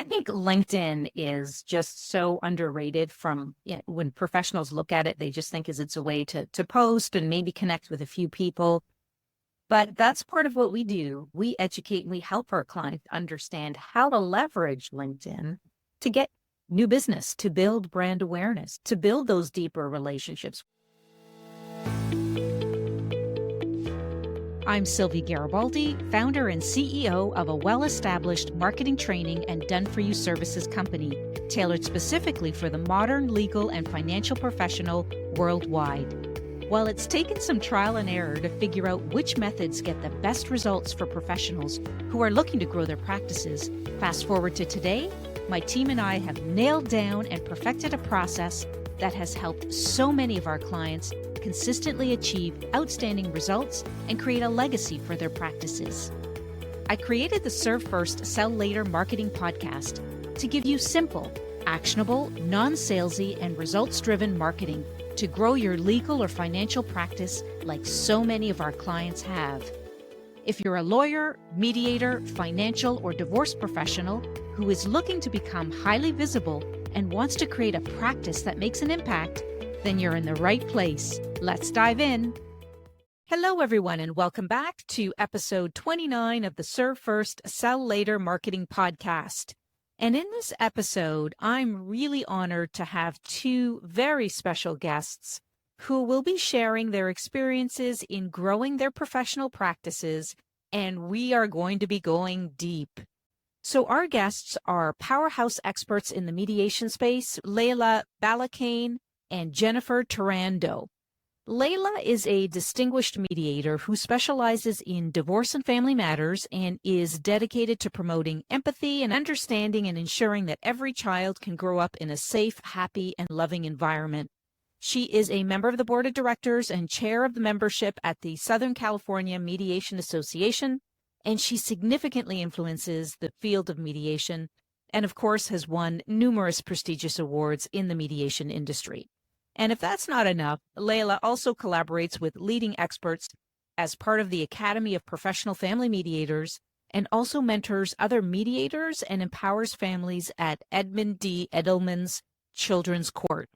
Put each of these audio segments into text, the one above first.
I think LinkedIn is just so underrated when professionals look at it, they just think it's a way to post and maybe connect with a few people. But that's part of what we do. We educate and we help our clients understand how to leverage LinkedIn to get new business, to build brand awareness, to build those deeper relationships. I'm Sylvie Garibaldi, founder and CEO of a well-established marketing training and done-for-you services company, tailored specifically for the modern legal and financial professional worldwide. While it's taken some trial and error to figure out which methods get the best results for professionals who are looking to grow their practices, fast forward to today, my team and I have nailed down and perfected a process that has helped so many of our clients consistently achieve outstanding results and create a legacy for their practices. I created the Serve First, Sell Later marketing podcast to give you simple, actionable, non-salesy, and results-driven marketing to grow your legal or financial practice like so many of our clients have. If you're a lawyer, mediator, financial, or divorce professional who is looking to become highly visible and wants to create a practice that makes an impact, then you're in the right place. Let's dive in. Hello, everyone, and welcome back to episode 29 of the Serve First, Sell Later marketing podcast. And in this episode, I'm really honored to have two very special guests who will be sharing their experiences in growing their professional practices, and we are going to be going deep. So our guests are powerhouse experts in the mediation space, Layla Balakane and Jennifer Turando. Layla is a distinguished mediator who specializes in divorce and family matters and is dedicated to promoting empathy and understanding and ensuring that every child can grow up in a safe, happy, and loving environment. She is a member of the board of directors and chair of the membership at the Southern California Mediation Association, and she significantly influences the field of mediation and, of course, has won numerous prestigious awards in the mediation industry. And if that's not enough, Layla also collaborates with leading experts as part of the Academy of Professional Family Mediators and also mentors other mediators and empowers families at Edmund D. Edelman's Children's Court.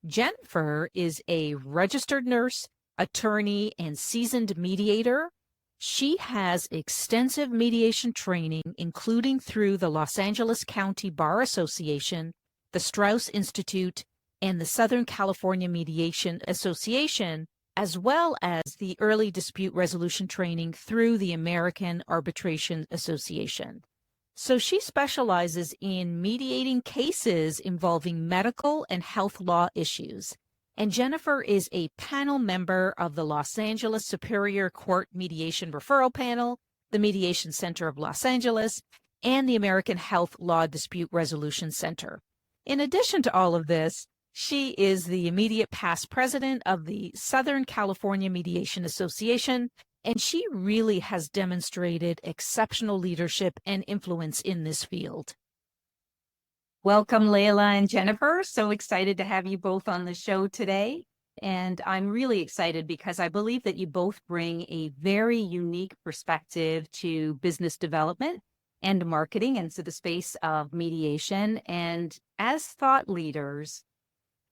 Jennifer is a registered nurse, attorney, and seasoned mediator. She has extensive mediation training, including through the Los Angeles County Bar Association, the Strauss Institute, and the Southern California Mediation Association, as well as the early dispute resolution training through the American Arbitration Association. So she specializes in mediating cases involving medical and health law issues. And Jennifer is a panel member of the Los Angeles Superior Court Mediation Referral Panel, the Mediation Center of Los Angeles, and the American Health Law Dispute Resolution Center. In addition to all of this, she is the immediate past president of the Southern California Mediation Association, and she really has demonstrated exceptional leadership and influence in this field. Welcome, Layla and Jennifer. So excited to have you both on the show today. And I'm really excited because I believe that you both bring a very unique perspective to business development and marketing into the space of mediation. And as thought leaders,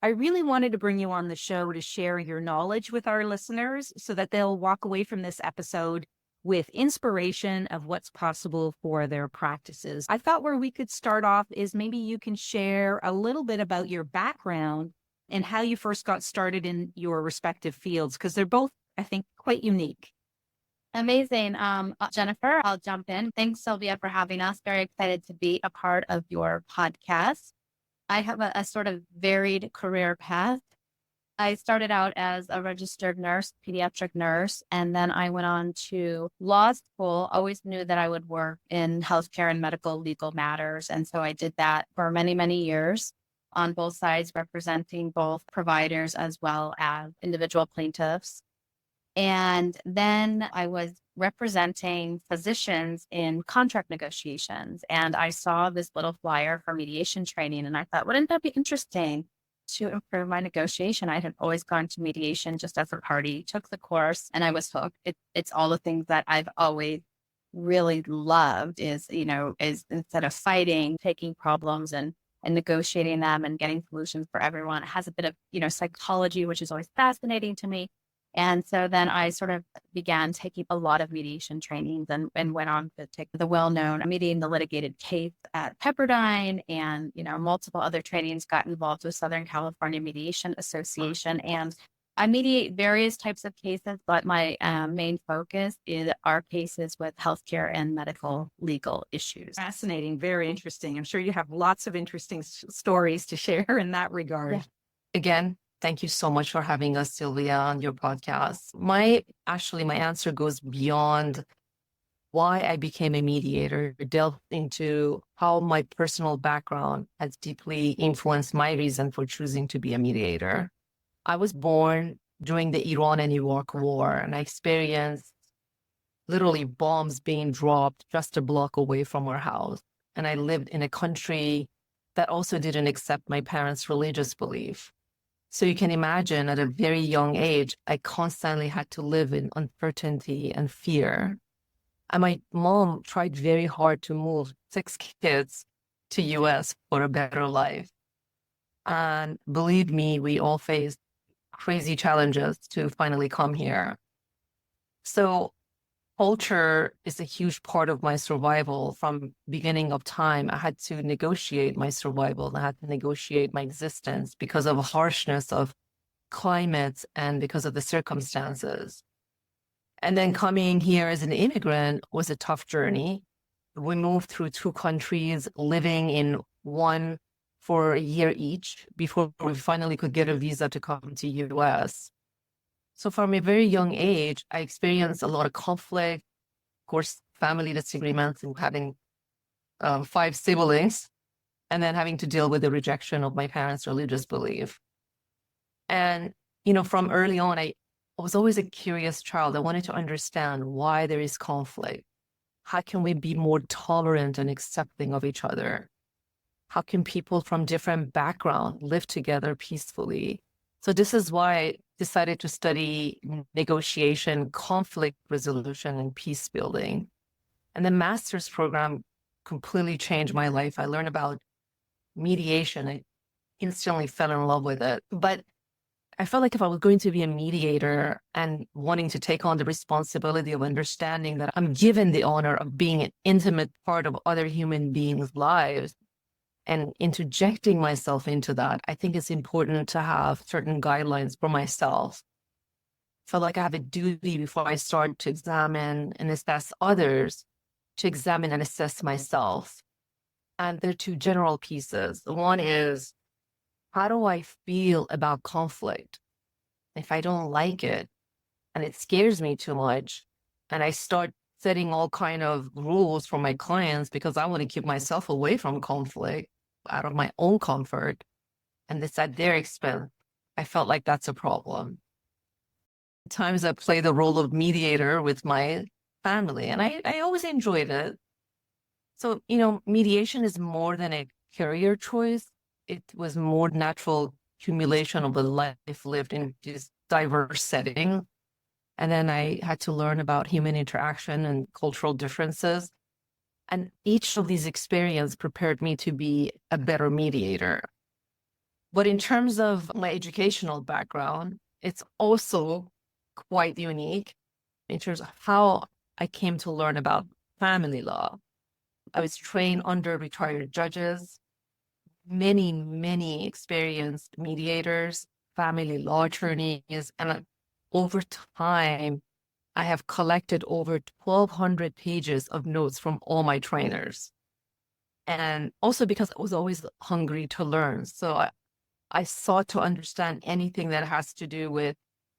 I really wanted to bring you on the show to share your knowledge with our listeners so that they'll walk away from this episode with inspiration of what's possible for their practices. I thought where we could start off is maybe you can share a little bit about your background and how you first got started in your respective fields, because they're both, I think, quite unique. Amazing. Jennifer, I'll jump in. Thanks, Sylvia, for having us. Very excited to be a part of your podcast. I have a sort of varied career path. I started out as a registered nurse, pediatric nurse, and then I went on to law school. Always knew that I would work in healthcare and medical legal matters. And so I did that for many, many years on both sides, representing both providers as well as individual plaintiffs. And then I was representing physicians in contract negotiations. And I saw this little flyer for mediation training. And I thought, wouldn't that be interesting to improve my negotiation? I had always gone to mediation just as a party, took the course, and I was hooked. It's all the things that I've always really loved is, is instead of fighting, taking problems and negotiating them and getting solutions for everyone. It has a bit of, psychology, which is always fascinating to me. And so then I sort of began taking a lot of mediation trainings and went on to take the well-known mediating the litigated case at Pepperdine and, multiple other trainings, got involved with Southern California Mediation Association. And I mediate various types of cases, but my main focus are cases with healthcare and medical legal issues. Fascinating, very interesting. I'm sure you have lots of interesting stories to share in that regard. Yeah. Again, thank you so much for having us, Sylvia, on your podcast. My answer goes beyond why I became a mediator, delved into how my personal background has deeply influenced my reason for choosing to be a mediator. I was born during the Iran and Iraq war, and I experienced literally bombs being dropped just a block away from our house. And I lived in a country that also didn't accept my parents' religious belief. So you can imagine at a very young age, I constantly had to live in uncertainty and fear. And my mom tried very hard to move 6 kids to US for a better life. And believe me, we all faced crazy challenges to finally come here. So culture is a huge part of my survival from beginning of time. I had to negotiate my survival. I had to negotiate my existence because of the harshness of climates and because of the circumstances. And then coming here as an immigrant was a tough journey. We moved through 2 countries, living in one for a year each before we finally could get a visa to come to US. So from a very young age, I experienced a lot of conflict, of course, family disagreements, and having 5 siblings, and then having to deal with the rejection of my parents' religious belief. And, from early on, I was always a curious child. I wanted to understand why there is conflict. How can we be more tolerant and accepting of each other? How can people from different backgrounds live together peacefully? So this is why I decided to study negotiation, conflict resolution, and peace building. And the master's program completely changed my life. I learned about mediation. I instantly fell in love with it. But I felt like if I was going to be a mediator and wanting to take on the responsibility of understanding that I'm given the honor of being an intimate part of other human beings' lives, and interjecting myself into that, I think it's important to have certain guidelines for myself. I feel like I have a duty before I start to examine and assess others, to examine and assess myself. And there are 2 general pieces. One is, how do I feel about conflict? If I don't like it and it scares me too much, and I start setting all kind of rules for my clients because I want to keep myself away from conflict, out of my own comfort, and it's at their expense, I felt like that's a problem. At times I play the role of mediator with my family, and I always enjoyed it. So, mediation is more than a career choice. It was more natural accumulation of a life lived in this diverse setting. And then I had to learn about human interaction and cultural differences. And each of these experiences prepared me to be a better mediator. But in terms of my educational background, it's also quite unique in terms of how I came to learn about family law. I was trained under retired judges, many, many experienced mediators, family law attorneys, and over time, I have collected over 1,200 pages of notes from all my trainers. And also because I was always hungry to learn. So I sought to understand anything that has to do with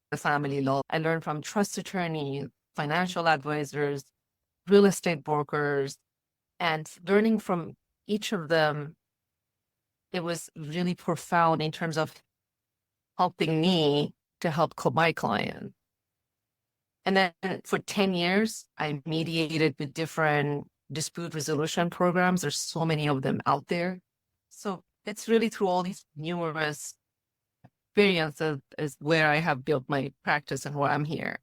the family law. I learned from trust attorneys, financial advisors, real estate brokers, and learning from each of them, it was really profound in terms of helping me to help my client. And then for 10 years, I mediated with different dispute resolution programs. There's so many of them out there. So it's really through all these numerous experiences is where I have built my practice and where I'm here.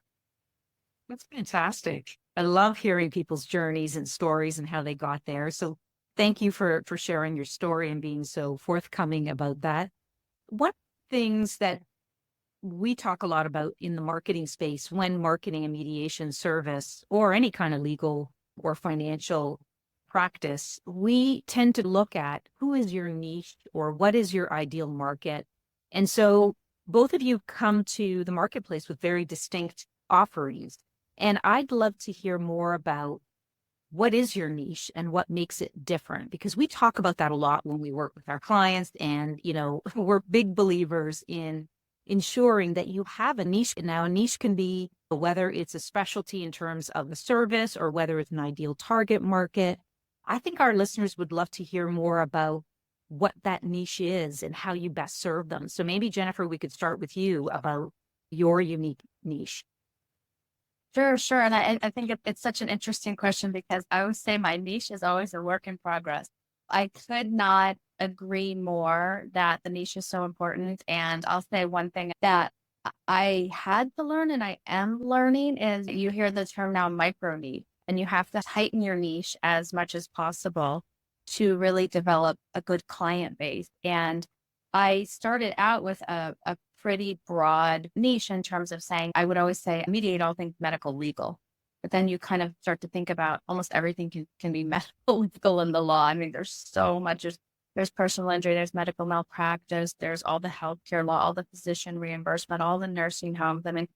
That's fantastic. I love hearing people's journeys and stories and how they got there. So thank you for sharing your story and being so forthcoming about that. What things that we talk a lot about in the marketing space when marketing a mediation service or any kind of legal or financial practice, we tend to look at who is your niche or what is your ideal market. And so both of you come to the marketplace with very distinct offerings. And I'd love to hear more about what is your niche and what makes it different, because we talk about that a lot when we work with our clients. And, we're big believers in ensuring that you have a niche. Now, a niche can be whether it's a specialty in terms of the service or whether it's an ideal target market. I think our listeners would love to hear more about what that niche is and how you best serve them. So maybe, Jennifer, we could start with you about your unique niche. Sure. And I think it's such an interesting question because I would say my niche is always a work in progress. I could not agree more that the niche is so important. And I'll say one thing that I had to learn and I am learning is you hear the term now micro niche, and you have to tighten your niche as much as possible to really develop a good client base. And I started out with a pretty broad niche in terms of saying, I would always say, mediate all things medical legal. But then you kind of start to think about almost everything can be medical legal in the law. I mean, there's so much. There's personal injury, there's medical malpractice, there's all the healthcare law, all the physician reimbursement, all the nursing homes. I mean,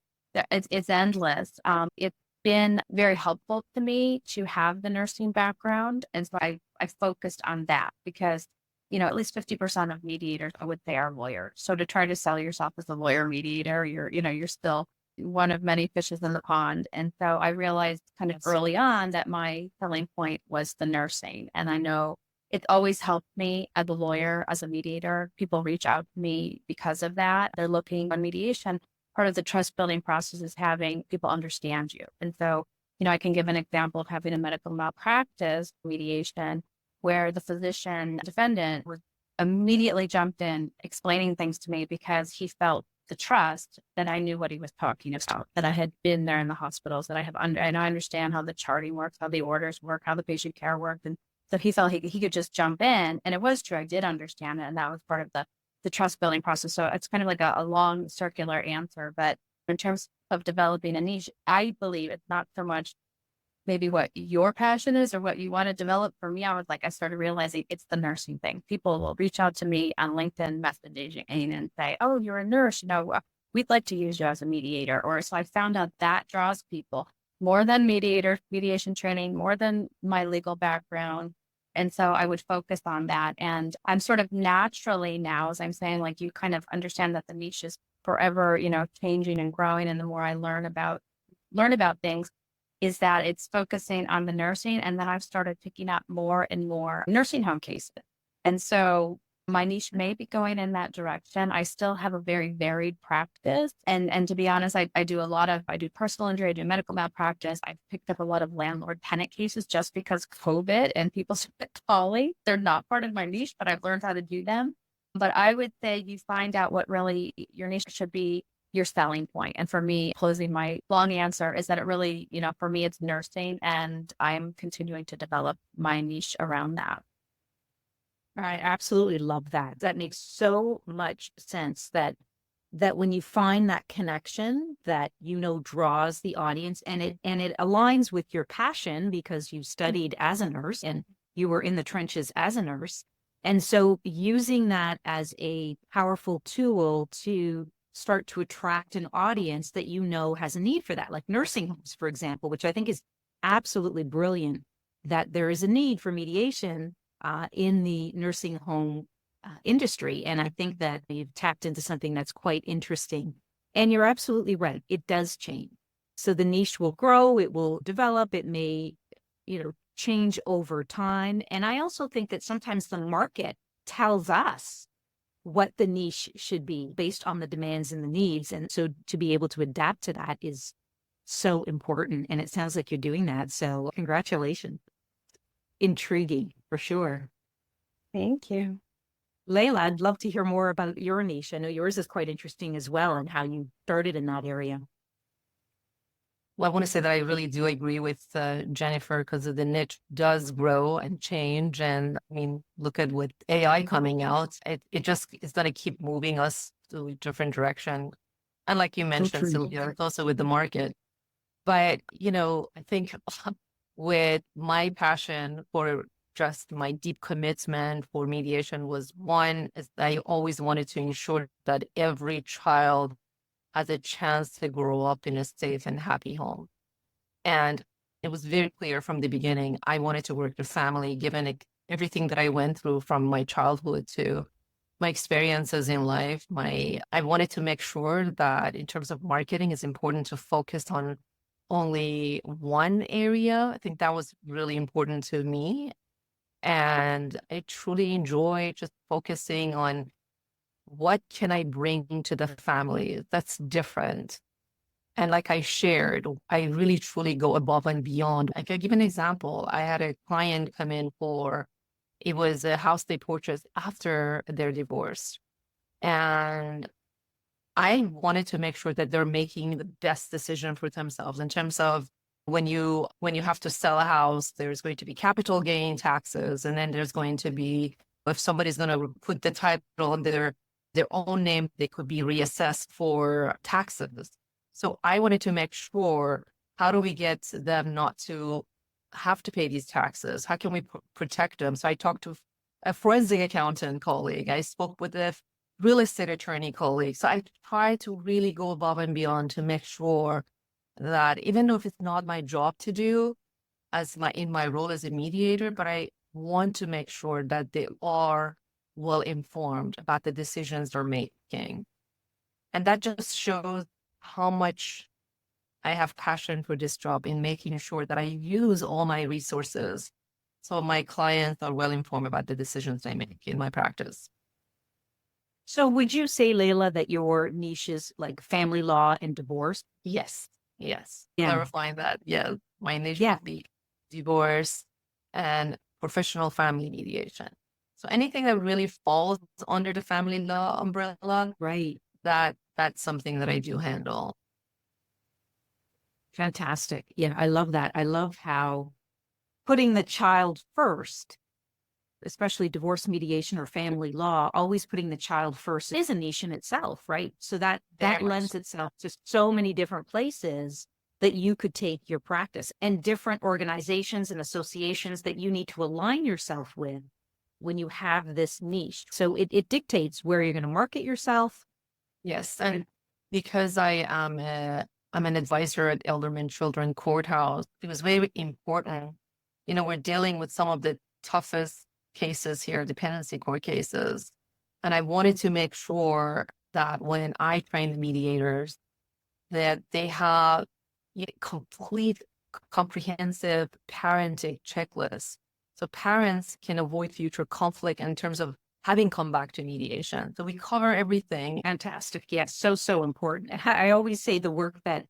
it's endless. It's been very helpful to me to have the nursing background. And so I focused on that because at least 50% of mediators, I would say, are lawyers. So to try to sell yourself as a lawyer mediator, you're still one of many fishes in the pond. And so I realized kind of early on that my selling point was the nursing. And I know it always helped me as a lawyer, as a mediator. People reach out to me because of that. They're looking on mediation. Part of the trust building process is having people understand you. And so, I can give an example of having a medical malpractice mediation where the physician defendant was immediately jumped in explaining things to me because he felt the trust that I knew what he was talking about, that I had been there in the hospitals, that and I understand how the charting works, how the orders work, how the patient care works. And so he felt he could just jump in. And it was true. I did understand it. And that was part of the trust building process. So it's kind of like a long circular answer. But in terms of developing a niche, I believe it's not so much maybe what your passion is or what you want to develop. For me, I started realizing it's the nursing thing. People will reach out to me on LinkedIn messaging and say, oh, you're a nurse, we'd like to use you as a mediator. Or so I found out that draws people more than mediation training, more than my legal background. And so I would focus on that. And I'm sort of naturally now, as I'm saying, like you kind of understand that the niche is forever, changing and growing. And the more I learn about things, is that it's focusing on the nursing. And then I've started picking up more and more nursing home cases. And so my niche may be going in that direction. I still have a very varied practice. And to be honest, I do I do personal injury, I do medical malpractice. I've picked up a lot of landlord tenant cases just because COVID and people started calling. They're not part of my niche, but I've learned how to do them. But I would say you find out what really your niche should be, your selling point. And for me, closing my long answer is that it really, for me, it's nursing, and I'm continuing to develop my niche around that. I absolutely love that. That makes so much sense that when you find that connection that, draws the audience and it aligns with your passion because you studied as a nurse and you were in the trenches as a nurse. And so using that as a powerful tool to start to attract an audience that has a need for that, like nursing homes, for example, which I think is absolutely brilliant, that there is a need for mediation in the nursing home industry. And I think that you've tapped into something that's quite interesting. And you're absolutely right. It does change. So the niche will grow, it will develop, it may, change over time. And I also think that sometimes the market tells us what the niche should be based on the demands and the needs. And so to be able to adapt to that is so important. And it sounds like you're doing that. So congratulations. Intriguing for sure. Thank you. Layla, I'd love to hear more about your niche. I know yours is quite interesting as well and how you started in that area. Well, I want to say that I really do agree with Jennifer, because the niche does grow and change. And I mean, look at with AI coming out, it just is going to keep moving us to a different direction. And like you mentioned, true. Sylvia, it's also with the market. But, I think with my passion for just my deep commitment for mediation was one, is I always wanted to ensure that every child has a chance to grow up in a safe and happy home. And it was very clear from the beginning, I wanted to work with family, given everything that I went through from my childhood to my experiences in life. I wanted to make sure that in terms of marketing, it's important to focus on only one area. I think that was really important to me. And I truly enjoy just focusing on what can I bring to the family that's different. And like I shared, I really truly go above and beyond. I can give an example. I had a client come in it was a house they purchased after their divorce. And I wanted to make sure that they're making the best decision for themselves in terms of when you have to sell a house, there's going to be capital gain taxes, and then there's going to be, if somebody's going to put the title on their own name, they could be reassessed for taxes. So I wanted to make sure, how do we get them not to have to pay these taxes? How can we protect them? So I talked to a forensic accountant colleague. I spoke with a real estate attorney colleague. So I try to really go above and beyond to make sure that even though if it's not my job to do in my role as a mediator, but I want to make sure that they are well informed about the decisions they're making. And that just shows how much I have passion for this job in making sure that I use all my resources so my clients are well informed about the decisions they make in my practice. So would you say, Layla, that your niche is like family law and divorce? Yes. Yeah. Clarifying that. Yeah. My niche would be divorce and professional family mediation. So anything that really falls under the family law umbrella, Right. that's something that I do handle. Fantastic. Yeah, I love that. I love how putting the child first, especially divorce mediation or family law, always putting the child first is a niche in itself, right? So that lends itself to so many different places that you could take your practice, and different organizations and associations that you need to align yourself with when you have this niche. So it dictates where you're going to market yourself. Yes. And because I'm an advisor at Elderman Children Courthouse, it was very important. We're dealing with some of the toughest cases here, dependency court cases. And I wanted to make sure that when I train the mediators, that they have complete, comprehensive parenting checklist. So parents can avoid future conflict in terms of having come back to mediation. So we cover everything. Fantastic. Yes. So important. I always say the work that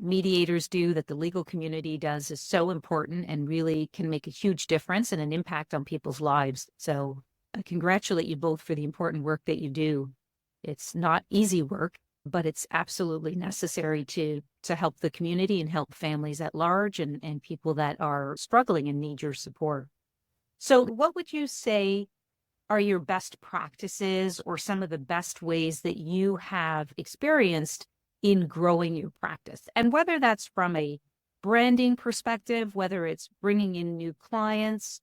mediators do, that the legal community does, is so important and really can make a huge difference and an impact on people's lives. So I congratulate you both for the important work that you do. It's not easy work, but it's absolutely necessary to help the community and help families at large and people that are struggling and need your support. So what would you say are your best practices or some of the best ways that you have experienced in growing your practice? And whether that's from a branding perspective, whether it's bringing in new clients,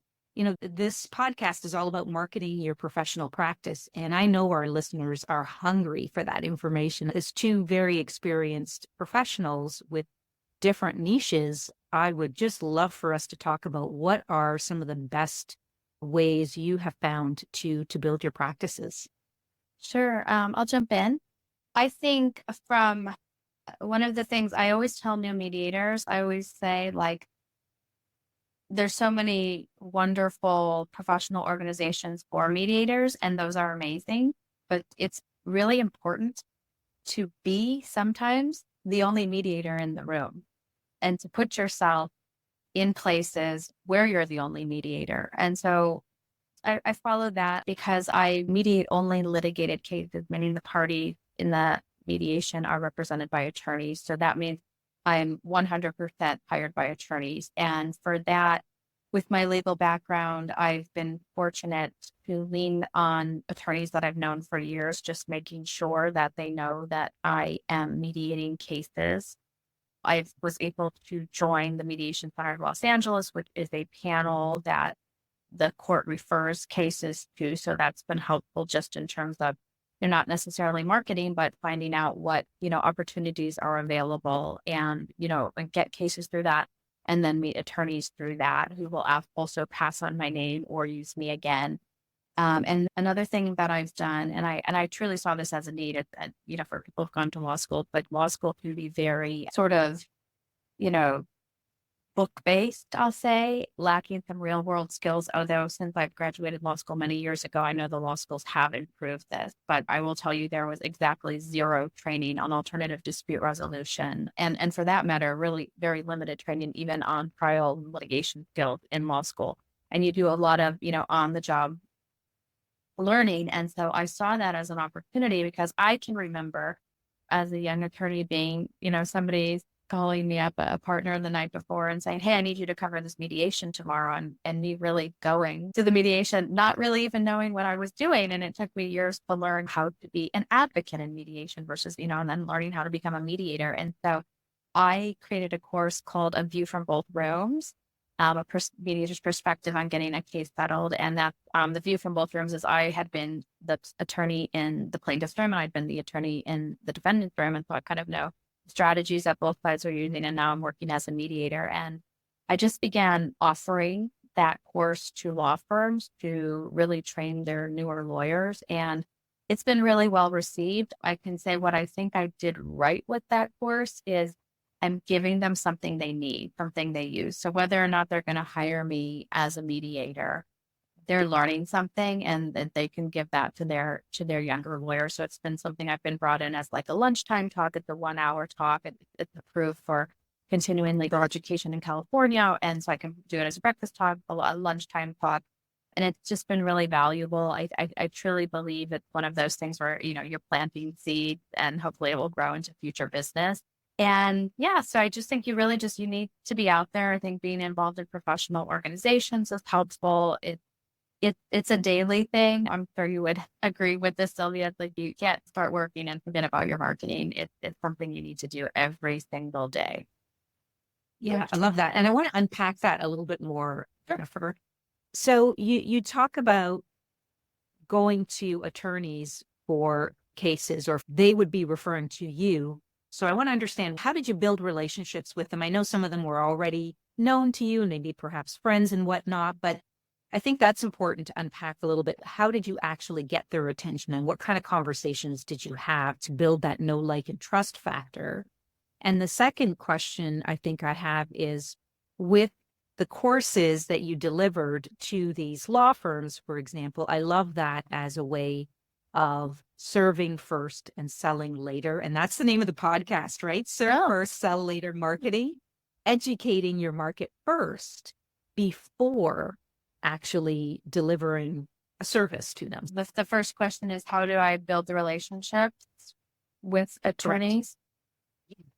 this podcast is all about marketing your professional practice. And I know our listeners are hungry for that information. As two very experienced professionals with different niches, I would just love for us to talk about what are some of the best ways you have found to build your practices. Sure. I'll jump in. I think from one of the things I always tell new mediators, I always say, there's so many wonderful professional organizations for mediators, and those are amazing, but it's really important to be sometimes the only mediator in the room and to put yourself in places where you're the only mediator. And so I follow that because I mediate only litigated cases, meaning the party in the mediation are represented by attorneys. So that means I'm 100% hired by attorneys. And for that, with my legal background, I've been fortunate to lean on attorneys that I've known for years, just making sure that they know that I am mediating cases. I was able to join the Mediation Center of Los Angeles, which is a panel that the court refers cases to. So that's been helpful just in terms of you're not necessarily marketing, but finding out what, opportunities are available and, and get cases through that. And then meet attorneys through that who will also pass on my name or use me again. And another thing that I've done, and I truly saw this as a need, for people who've gone to law school, but law school can be very sort of, book-based, I'll say, lacking some real-world skills. Although since I've graduated law school many years ago, I know the law schools have improved this. But I will tell you, there was exactly zero training on alternative dispute resolution, and for that matter, really very limited training even on trial litigation skills in law school. And you do a lot of, on-the-job learning. And so I saw that as an opportunity because I can remember as a young attorney being, somebody's calling me up, a partner the night before and saying, hey, I need you to cover this mediation tomorrow. And me really going to the mediation, not really even knowing what I was doing. And it took me years to learn how to be an advocate in mediation versus, and then learning how to become a mediator. And so I created a course called A View from Both Rooms, mediator's perspective on getting a case settled. And that the view from both rooms is I had been the attorney in the plaintiff's room and I'd been the attorney in the defendant's room. And so I kind of know strategies that both sides are using. And now I'm working as a mediator. And I just began offering that course to law firms to really train their newer lawyers. And it's been really well received. I can say what I think I did right with that course is I'm giving them something they need, something they use. So whether or not they're going to hire me as a mediator, they're learning something and that they can give that to their younger lawyers. So it's been something I've been brought in as like a lunchtime talk. It's a 1 hour talk. It's approved for continuing legal education in California. And so I can do it as a breakfast talk, a lunchtime talk. And it's just been really valuable. I truly believe it's one of those things where, you're planting seeds and hopefully it will grow into future business. And yeah, so I just think you need to be out there. I think being involved in professional organizations is helpful. It's a daily thing. I'm sure you would agree with this, Sylvia. It's like you can't start working and forget about your marketing. It's something you need to do every single day. Yeah, I love that. And I want to unpack that a little bit more, Jennifer. So you talk about going to attorneys for cases, or they would be referring to you. So I want to understand, how did you build relationships with them? I know some of them were already known to you, maybe perhaps friends and whatnot, but I think that's important to unpack a little bit. How did you actually get their attention and what kind of conversations did you have to build that know, like, and trust factor? And the second question I think I have is, with the courses that you delivered to these law firms, for example, I love that as a way of serving first and selling later. And that's the name of the podcast, right? Serve first, sell later marketing, educating your market first before actually delivering a service to them. The first question is, how do I build the relationships with attorneys?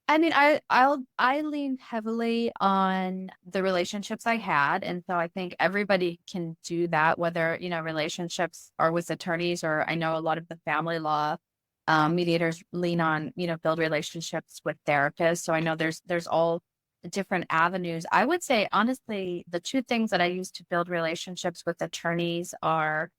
I mean, I lean heavily on the relationships I had. And so I think everybody can do that, whether, relationships are with attorneys, or I know a lot of the family law mediators lean on, build relationships with therapists. So I know there's all different avenues. I would say, honestly, the two things that I use to build relationships with attorneys are,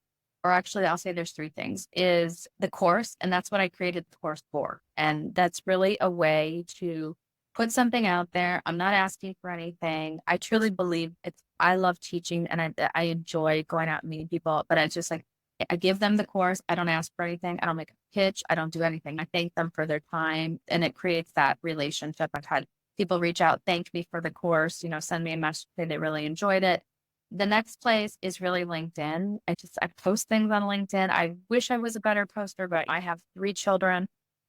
or actually I'll say there's three things, is the course. And that's what I created the course for. And that's really a way to put something out there. I'm not asking for anything. I truly believe I love teaching and I enjoy going out and meeting people, but it's just like, I give them the course. I don't ask for anything. I don't make a pitch. I don't do anything. I thank them for their time, and it creates that relationship. I've had people reach out, thank me for the course, send me a message, say they really enjoyed it. The next place is really LinkedIn. I post things on LinkedIn. I wish I was a better poster, but I have 3 children.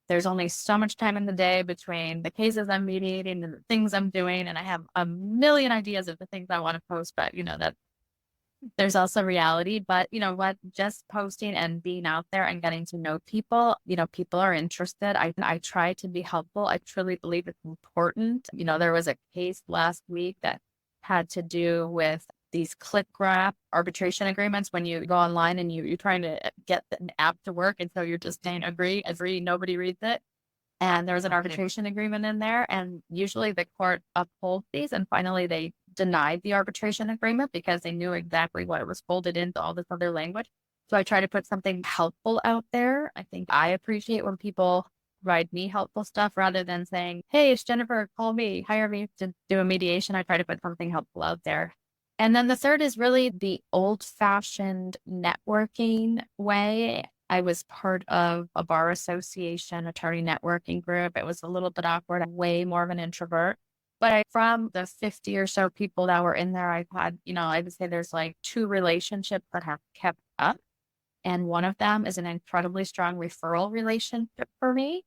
There's only so much time in the day between the cases I'm mediating and the things I'm doing. And I have a million ideas of the things I want to post, but There's also reality, but you know what? Just posting and being out there and getting to know people, people are interested. I try to be helpful. I truly believe it's important. There was a case last week that had to do with these click wrap arbitration agreements when you go online and you're trying to get an app to work. And so you're just saying agree, nobody reads it. And there was an arbitration agreement in there. And usually the court upholds these. And finally, they denied the arbitration agreement because they knew exactly what it was folded into all this other language. So I try to put something helpful out there. I think I appreciate when people provide me helpful stuff rather than saying, hey, it's Jennifer, call me, hire me to do a mediation. I try to put something helpful out there. And then the third is really the old-fashioned networking way. I was part of a bar association, attorney networking group. It was a little bit awkward. I'm way more of an introvert. But from the 50 or so people that were in there, I've had, I would say there's like 2 relationships that have kept up. And one of them is an incredibly strong referral relationship for me.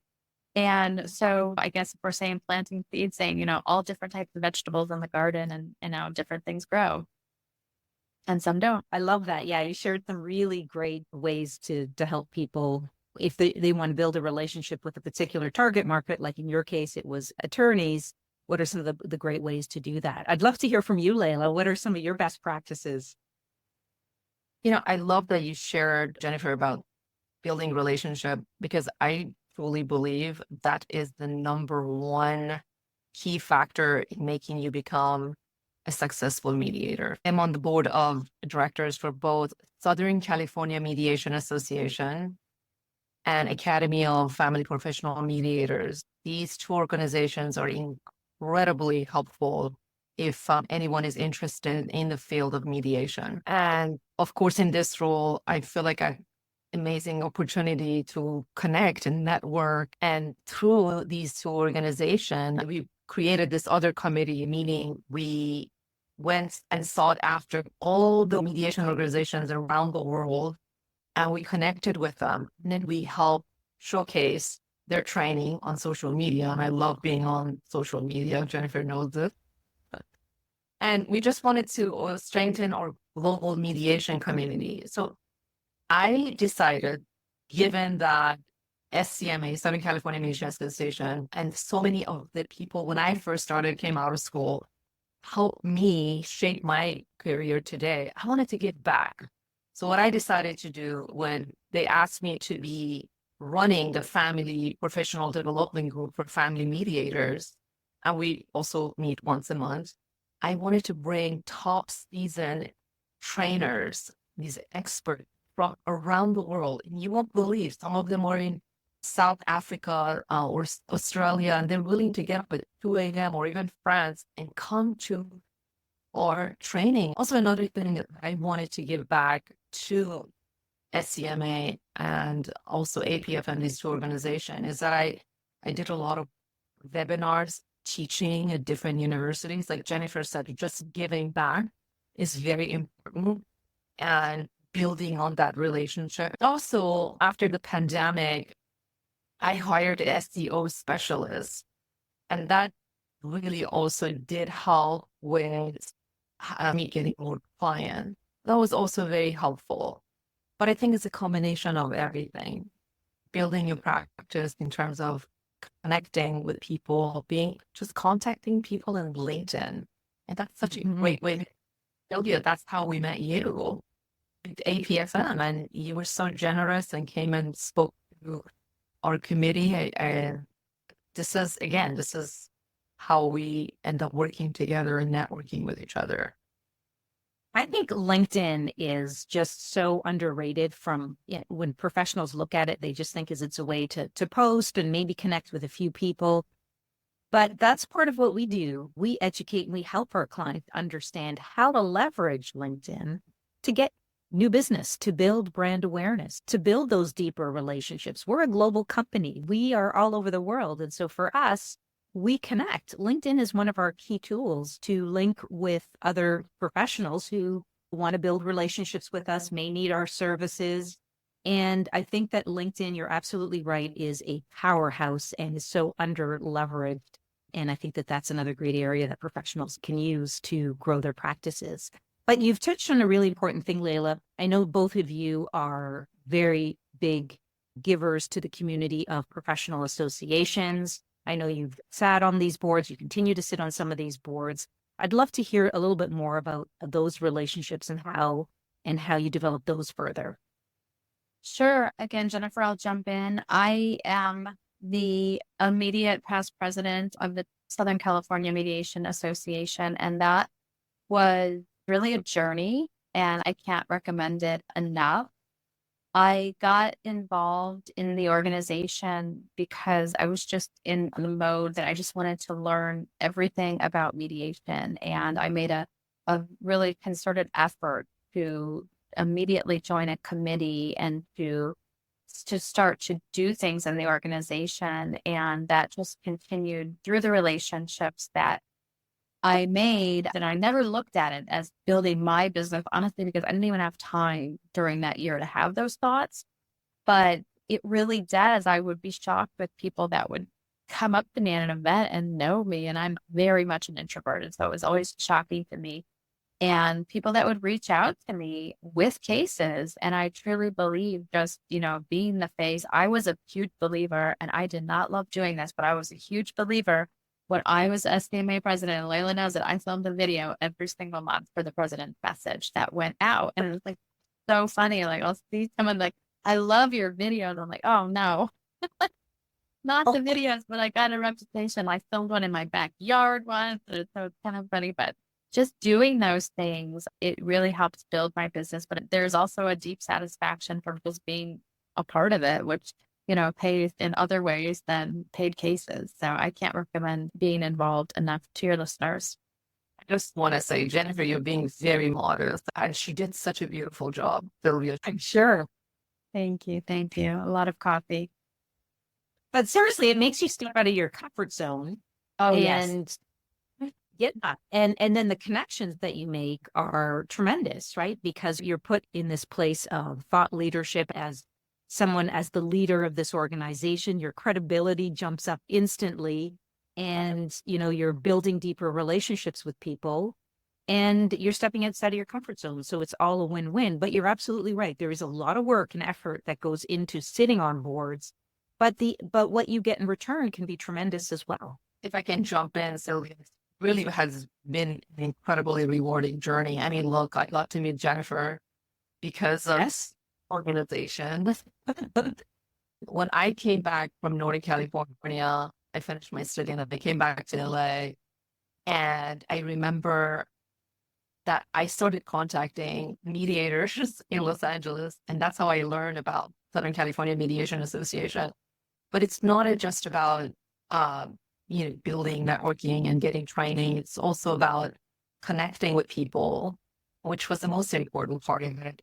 And so I guess if we're saying planting seeds, saying, all different types of vegetables in the garden and how different things grow. And some don't. I love that. Yeah, you shared some really great ways to help people if they want to build a relationship with a particular target market. Like in your case, it was attorneys. What are some of the great ways to do that? I'd love to hear from you, Layla. What are some of your best practices? I love that you shared, Jennifer, about building relationship, because I truly believe that is the number one key factor in making you become a successful mediator. I'm on the board of directors for both Southern California Mediation Association and Academy of Family Professional Mediators. These 2 organizations are incredibly helpful if anyone is interested in the field of mediation. And of course, in this role, I feel like an amazing opportunity to connect and network. And through these 2 organizations, we created this other committee, meaning we went and sought after all the mediation organizations around the world, and we connected with them. And then we helped showcase their training on social media. And I love being on social media. Jennifer knows this. And we just wanted to strengthen our global mediation community. So I decided, given that SCMA, Southern California Mediation Association, and so many of the people when I first started came out of school, helped me shape my career today, I wanted to give back. So what I decided to do when they asked me to be running the family professional development group for family mediators, and we also meet once a month, I wanted to bring top seasoned trainers, these experts from around the world. And you won't believe some of them are in South Africa or Australia, and they're willing to get up at 2 a.m. or even France and come to our training. Also, another thing that I wanted to give back to SCMA and also APF and these 2 organizations is that I did a lot of webinars teaching at different universities. Like Jennifer said, just giving back is very important and building on that relationship. Also, after the pandemic, I hired an SEO specialist, and that really also did help with me getting more clients. That was also very helpful. But I think it's a combination of everything. Building your practice in terms of connecting with people, just contacting people in LinkedIn. And that's such a great way to build you. That's how we met you with APFM, and you were so generous and came and spoke to our committee. This is how we end up working together and networking with each other. I think LinkedIn is just so underrated from when professionals look at it, they just think it's a way to post and maybe connect with a few people. But that's part of what we do. We educate and we help our clients understand how to leverage LinkedIn to get new business, to build brand awareness, to build those deeper relationships. We're a global company. We are all over the world. And so for us, we connect. LinkedIn is one of our key tools to link with other professionals who want to build relationships with us, may need our services. And I think that LinkedIn, you're absolutely right, is a powerhouse and is so under leveraged. And I think that that's another great area that professionals can use to grow their practices. But you've touched on a really important thing, Layla. I know both of you are very big givers to the community of professional associations. I know you've sat on these boards, you continue to sit on some of these boards. I'd love to hear a little bit more about those relationships and how you develop those further. Sure. Again, Jennifer, I'll jump in. I am the immediate past president of the Southern California Mediation Association, and that was really a journey, and I can't recommend it enough. I got involved in the organization because I was just in the mode that I just wanted to learn everything about mediation. And I made a really concerted effort to immediately join a committee and to start to do things in the organization. And that just continued through the relationships that I made, and I never looked at it as building my business, honestly, because I didn't even have time during that year to have those thoughts. But it really does. I would be shocked with people that would come up to me at an event and know me. And I'm very much an introvert. And so it was always shocking to me. And people that would reach out to me with cases. And I truly believe just, being the face, I was a huge believer, and I did not love doing this, but I was a huge believer. When I was SCMA president, and Layla knows that I filmed a video every single month for the president's message that went out. And it was like so funny. Like, I'll see someone like, I love your videos. I'm like, oh no, not the videos, but I got a reputation. I filmed one in my backyard once. So it's kind of funny, but just doing those things, it really helps build my business. But there's also a deep satisfaction from just being a part of it, which pays in other ways than paid cases. So I can't recommend being involved enough to your listeners. I just want to say, Jennifer, you're being very modest, and she did such a beautiful job, Sylvia. I'm sure. Thank you. Thank you. A lot of coffee. But seriously, it makes you step out of your comfort zone. Oh, yes. Yeah. And then the connections that you make are tremendous, right? Because you're put in this place of thought leadership as someone, as the leader of this organization. Your credibility jumps up instantly, and you're building deeper relationships with people, and you're stepping outside of your comfort zone. So it's all a win-win. But you're absolutely right. There is a lot of work and effort that goes into sitting on boards, but what you get in return can be tremendous as well. If I can jump in, Sylvia, it really has been an incredibly rewarding journey. I mean, look, I got to meet Jennifer because of organization. When I came back from Northern California, I finished my study and I came back to LA. And I remember that I started contacting mediators in Los Angeles. And that's how I learned about Southern California Mediation Association. But it's not just about, building networking and getting training. It's also about connecting with people, which was the most important part of it.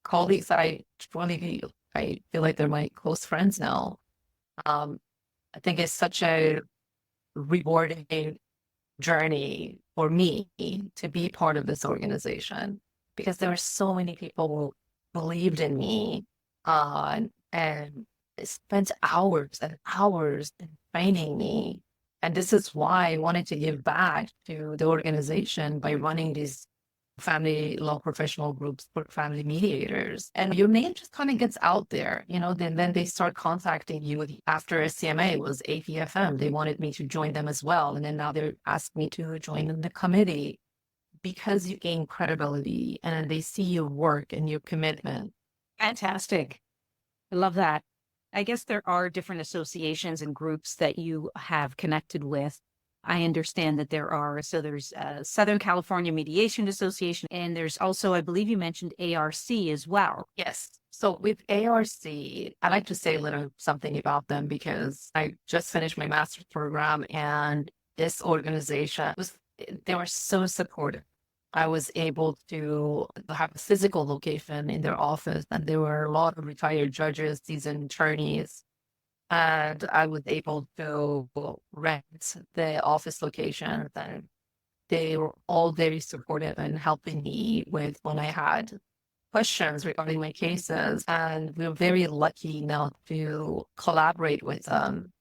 Colleagues that I feel like they're my close friends now. I think it's such a rewarding journey for me to be part of this organization, because there were so many people who believed in me and spent hours and hours in training me. And this is why I wanted to give back to the organization by running these family law professional groups for family mediators. And your name just kind of gets out there, then they start contacting you. After SCMA was APFM, they wanted me to join them as well. And then now they're asking me to join in the committee, because you gain credibility and they see your work and your commitment. Fantastic. I love that. I guess there are different associations and groups that you have connected with. I understand that there's Southern California Mediation Association, and there's also, I believe you mentioned ARC as well. Yes. So with ARC, I like to say a little something about them, because I just finished my master's program, and this organization they were so supportive. I was able to have a physical location in their office, and there were a lot of retired judges, seasoned attorneys, and I was able to rent the office location. And they were all very supportive and helping me with when I had questions regarding my cases. And we were very lucky now to collaborate with them.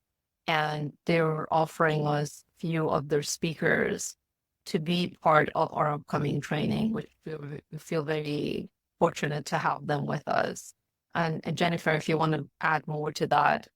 And they were offering us a few of their speakers to be part of our upcoming training, which we feel very fortunate to have them with us. And Jennifer, if you want to add more to that.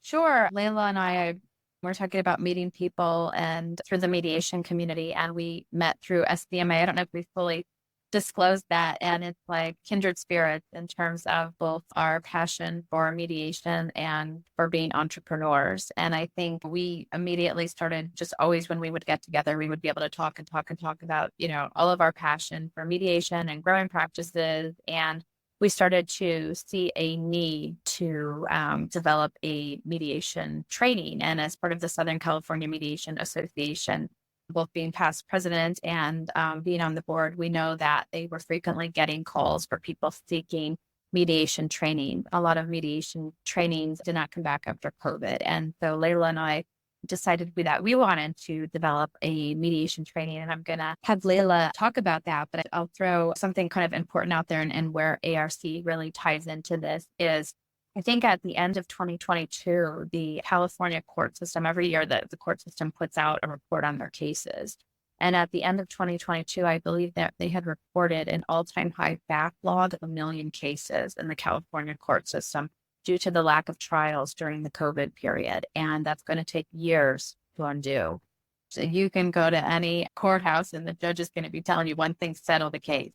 Sure. Layla and I were talking about meeting people and through the mediation community, and we met through SBMA. I don't know if we fully disclosed that. And it's like kindred spirits in terms of both our passion for mediation and for being entrepreneurs. And I think we immediately started just always when we would get together, we would be able to talk and talk and talk about, all of our passion for mediation and growing practices. And we started to see a need to develop a mediation training. And as part of the Southern California Mediation Association, both being past president and being on the board, we know that they were frequently getting calls for people seeking mediation training. A lot of mediation trainings did not come back after COVID. And so Layla and I decided that we wanted to develop a mediation training. And I'm going to have Layla talk about that, but I'll throw something kind of important out there and where ARC really ties into this is I think at the end of 2022, the California court system, every year the court system puts out a report on their cases. And at the end of 2022, I believe that they had reported an all-time high backlog of 1 million cases in the California court system due to the lack of trials during the COVID period. And that's going to take years to undo. So you can go to any courthouse and the judge is going to be telling you one thing, settle the case,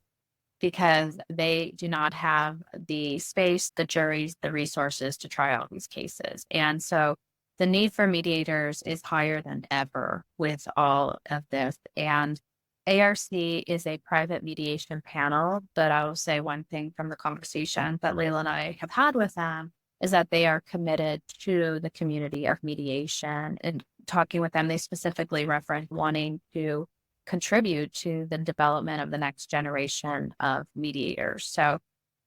because they do not have the space, the juries, the resources to try all these cases. And so the need for mediators is higher than ever with all of this. And ARC is a private mediation panel, but I will say one thing from the conversation that Layla and I have had with them is that they are committed to the community of mediation. And talking with them, they specifically reference wanting to contribute to the development of the next generation of mediators. So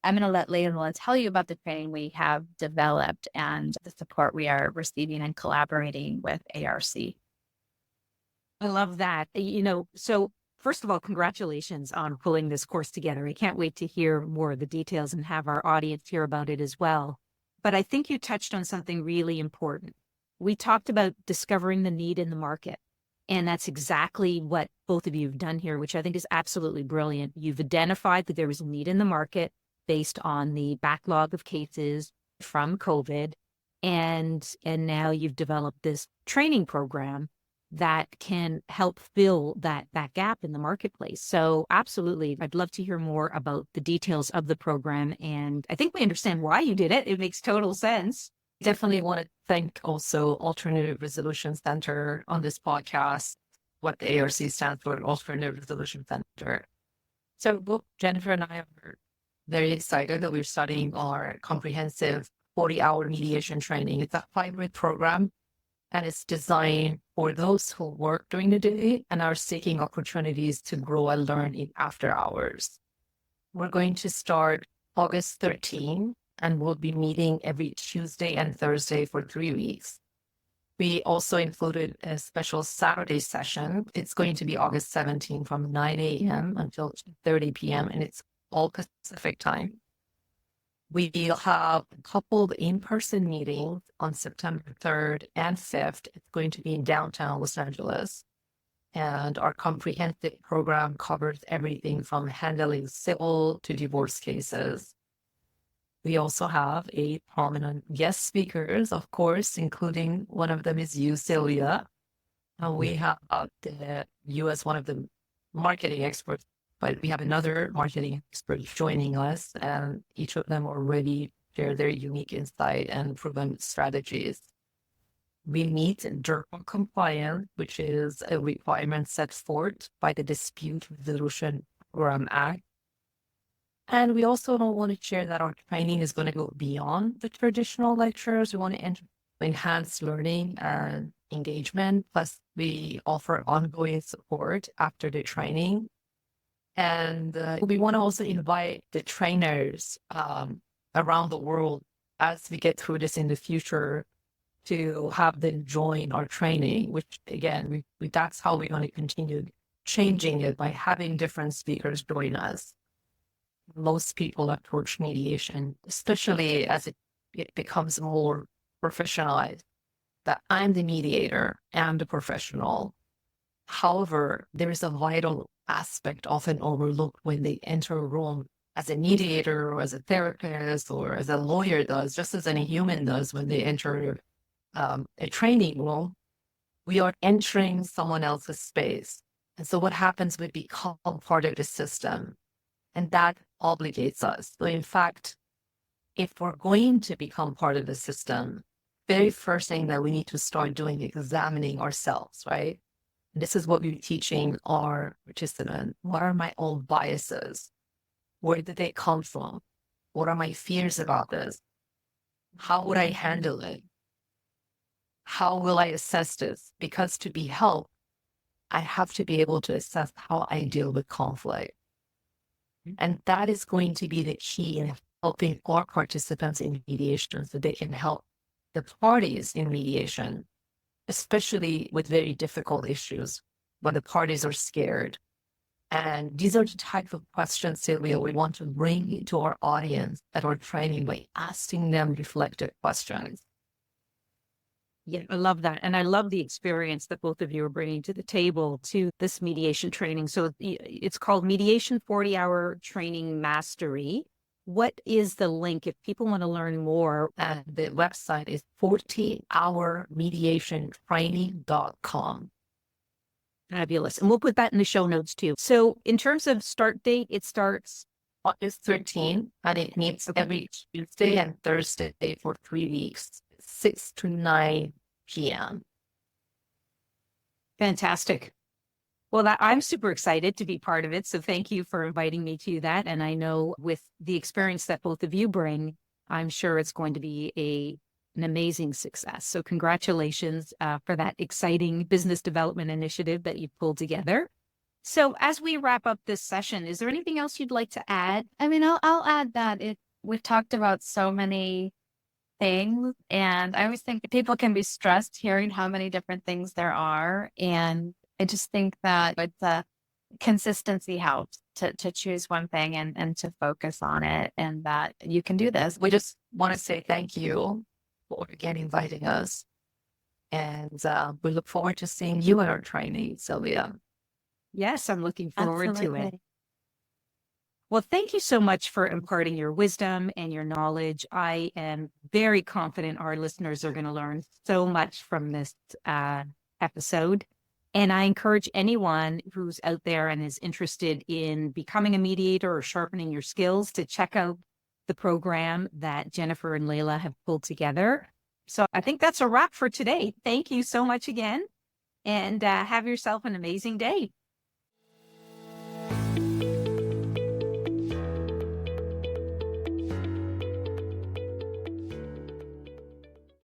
I'm going to let Layla tell you about the training we have developed and the support we are receiving and collaborating with ARC. I love that. So first of all, congratulations on pulling this course together. I can't wait to hear more of the details and have our audience hear about it as well. But I think you touched on something really important. We talked about discovering the need in the market. And that's exactly what both of you have done here, which I think is absolutely brilliant. You've identified that there was a need in the market based on the backlog of cases from COVID. And now you've developed this training program that can help fill that gap in the marketplace. So absolutely, I'd love to hear more about the details of the program. And I think we understand why you did it. It makes total sense. Definitely want to thank also Alternative Resolution Center on this podcast, what the ARC stands for, Alternative Resolution Center. So both Jennifer and I are very excited that we're studying our comprehensive 40-hour mediation training. It's a hybrid program, and it's designed for those who work during the day and are seeking opportunities to grow and learn in after hours. We're going to start August 13, and we'll be meeting every Tuesday and Thursday for 3 weeks. We also included a special Saturday session. It's going to be August 17 from 9 a.m. until 2:30 p.m., and it's all Pacific time. We'll have a couple of in-person meetings on September 3rd and 5th. It's going to be in downtown Los Angeles. And our comprehensive program covers everything from handling civil to divorce cases. We also have a prominent guest speakers, of course, including one of them is you, Sylvia. And we have you as one of the marketing experts, but we have another marketing expert joining us, and each of them already share their unique insight and proven strategies. We meet in DERPA compliance, which is a requirement set forth by the Dispute Resolution Program Act. And we also want to share that our training is going to go beyond the traditional lectures. We want to enhance learning and engagement. Plus, we offer ongoing support after the training. And we want to also invite the trainers around the world as we get through this in the future to have them join our training, which again, that's how we're going to continue changing it by having different speakers join us. Most people approach mediation, especially as it becomes more professionalized, that I'm the mediator, I'm the professional. However, there is a vital aspect often overlooked when they enter a room as a mediator or as a therapist or as a lawyer does, just as any human does when they enter a training room. We are entering someone else's space. And so what happens, we become part of the system, and that obligates us. So in fact, if we're going to become part of the system, very first thing that we need to start doing is examining ourselves, right? And this is what we're teaching our participants. What are my own biases? Where did they come from? What are my fears about this? How would I handle it? How will I assess this? Because to be helped, I have to be able to assess how I deal with conflict. And that is going to be the key in helping our participants in mediation so they can help the parties in mediation, especially with very difficult issues when the parties are scared. And these are the type of questions, Sylvia, we want to bring to our audience at our training by asking them reflective questions. Yeah, I love that. And I love the experience that both of you are bringing to the table to this mediation training. So it's called Mediation 40-Hour Training Mastery. What is the link if people want to learn more? And the website is 14hourmediationtraining.com. Fabulous. And we'll put that in the show notes too. So in terms of start date, it starts August 13, and it meets every Tuesday and Thursday for 3 weeks, 6 to 9 p.m. Fantastic. Well, I'm super excited to be part of it. So thank you for inviting me to that. And I know with the experience that both of you bring, I'm sure it's going to be an amazing success. So congratulations for that exciting business development initiative that you've pulled together. So as we wrap up this session, is there anything else you'd like to add? I mean, I'll add that we've talked about so many things, and I always think people can be stressed hearing how many different things there are. And I just think that it's consistency helps to choose one thing and to focus on it, and that you can do this. We just want to say thank you for again inviting us. And we look forward to seeing you at our training, Sylvia. Yes, I'm looking forward to it. Absolutely. Well, thank you so much for imparting your wisdom and your knowledge. I am very confident our listeners are going to learn so much from this episode. And I encourage anyone who's out there and is interested in becoming a mediator or sharpening your skills to check out the program that Jennifer and Layla have pulled together. So I think that's a wrap for today. Thank you so much again, and have yourself an amazing day.